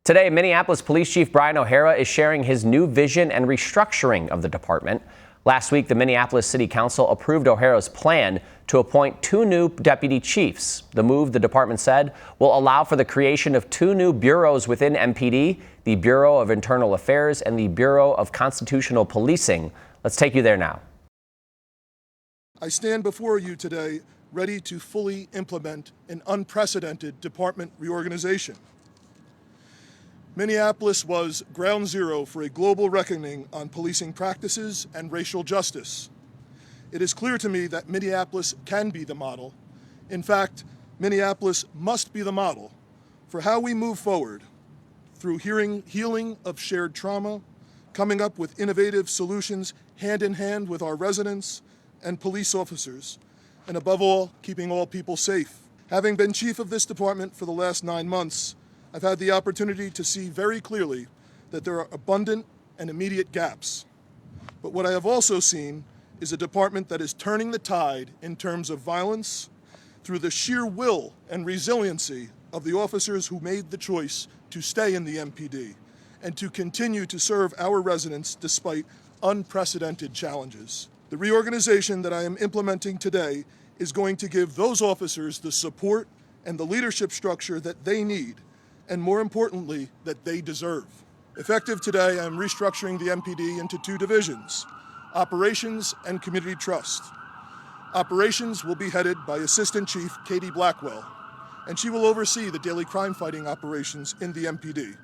Today, Minneapolis Police Chief Brian O'Hara is sharing his new vision and restructuring of the department. Last week, the Minneapolis City Council approved O'Hara's plan to appoint 2 new deputy chiefs. The move, the department said, will allow for the creation of 2 new bureaus within MPD, the Bureau of Internal Affairs and the Bureau of Constitutional Policing. Let's take you there now. I stand before you today ready to fully implement an unprecedented department reorganization. Minneapolis was ground zero for a global reckoning on policing practices and racial justice. It is clear to me that Minneapolis can be the model. In fact, Minneapolis must be the model for how we move forward through healing of shared trauma, coming up with innovative solutions hand in hand with our residents and police officers, and above all, keeping all people safe. Having been chief of this department for the last 9 months, I've had the opportunity to see very clearly that there are abundant and immediate gaps. But what I have also seen is a department that is turning the tide in terms of violence through the sheer will and resiliency of the officers who made the choice to stay in the MPD and to continue to serve our residents despite unprecedented challenges. The reorganization that I am implementing today is going to give those officers the support and the leadership structure that they need, and more importantly, that they deserve. Effective today, I'm restructuring the MPD into 2 divisions, Operations and Community Trust. Operations will be headed by Assistant Chief Katie Blackwell, and she will oversee the daily crime-fighting operations in the MPD.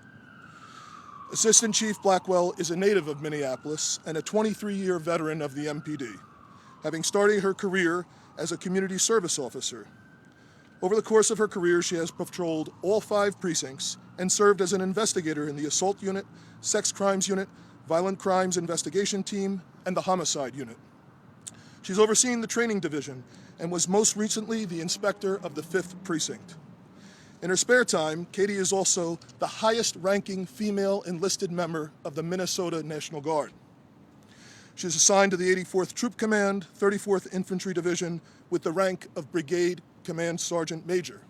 Assistant Chief Blackwell is a native of Minneapolis and a 23-year veteran of the MPD, having started her career as a community service officer. Over the course of her career, she has patrolled all 5 precincts and served as an investigator in the Assault Unit, Sex Crimes Unit, Violent Crimes Investigation Team, and the Homicide Unit. She's overseen the Training Division and was most recently the inspector of the 5th Precinct. In her spare time, Katie is also the highest-ranking female enlisted member of the Minnesota National Guard. She is assigned to the 84th Troop Command, 34th Infantry Division, with the rank of Brigade Command Sergeant Major.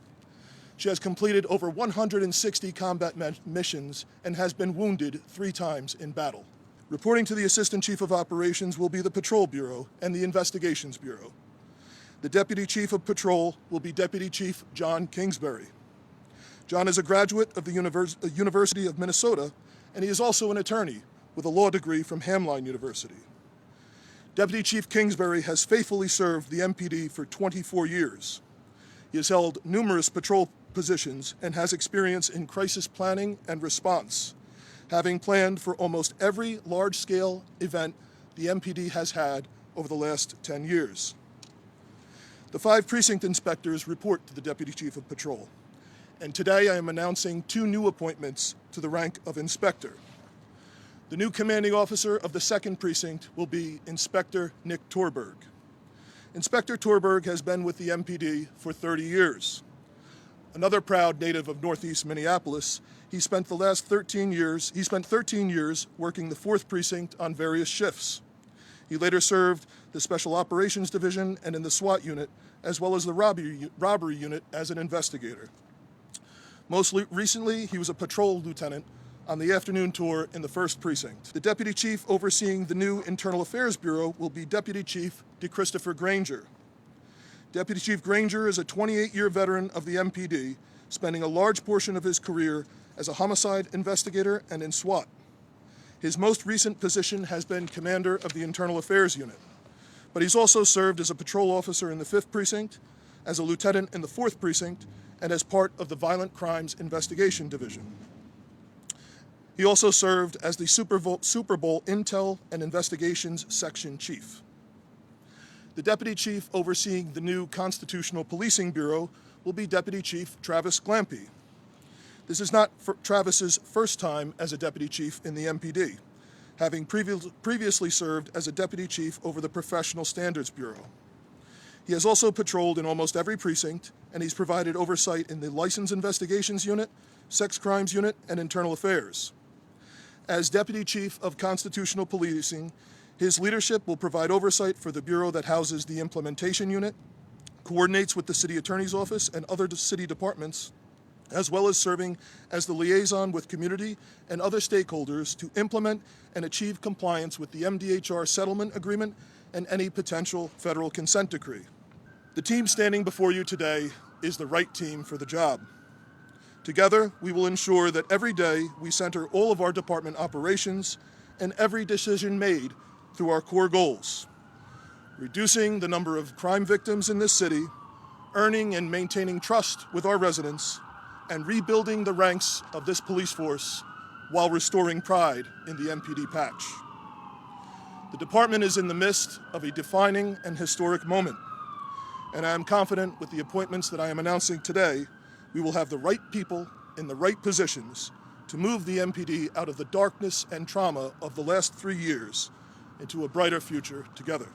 She has completed over 160 combat missions and has been wounded 3 times in battle. Reporting to the Assistant Chief of Operations will be the Patrol Bureau and the Investigations Bureau. The Deputy Chief of Patrol will be Deputy Chief John Kingsbury. John is a graduate of the University of Minnesota, and he is also an attorney with a law degree from Hamline University. Deputy Chief Kingsbury has faithfully served the MPD for 24 years. He has held numerous patrol positions and has experience in crisis planning and response, having planned for almost every large-scale event the MPD has had over the last 10 years. The 5 precinct inspectors report to the Deputy Chief of Patrol, and today I am announcing 2 new appointments to the rank of inspector. The new commanding officer of the 2nd Precinct will be Inspector Nick Torberg. Inspector Torberg has been with the MPD for 30 years. Another proud native of Northeast Minneapolis, he spent 13 years working the 4th Precinct on various shifts. He later served the Special Operations Division and in the SWAT unit, as well as the robbery unit as an investigator. Most recently, he was a patrol lieutenant on the afternoon tour in the 1st Precinct. The Deputy Chief overseeing the new Internal Affairs Bureau will be Deputy Chief DeChristopher Granger. Deputy Chief Granger is a 28-year veteran of the MPD, spending a large portion of his career as a homicide investigator and in SWAT. His most recent position has been commander of the Internal Affairs Unit, but he's also served as a patrol officer in the 5th Precinct, as a lieutenant in the 4th Precinct, and as part of the Violent Crimes Investigation Division. He also served as the Super Bowl Intel and Investigations Section Chief. The Deputy Chief overseeing the new Constitutional Policing Bureau will be Deputy Chief Travis Glampy. This is not Travis's first time as a Deputy Chief in the MPD, having previously served as a Deputy Chief over the Professional Standards Bureau. He has also patrolled in almost every precinct, and he's provided oversight in the License Investigations Unit, Sex Crimes Unit, and Internal Affairs. As Deputy Chief of Constitutional Policing, his leadership will provide oversight for the bureau that houses the Implementation Unit, coordinates with the City Attorney's Office and other city departments, as well as serving as the liaison with community and other stakeholders to implement and achieve compliance with the MDHR settlement agreement and any potential federal consent decree. The team standing before you today is the right team for the job. Together, we will ensure that every day we center all of our department operations and every decision made through our core goals: reducing the number of crime victims in this city, earning and maintaining trust with our residents, and rebuilding the ranks of this police force while restoring pride in the MPD patch. The department is in the midst of a defining and historic moment, and I am confident with the appointments that I am announcing today, we will have the right people in the right positions to move the MPD out of the darkness and trauma of the last 3 years into a brighter future together.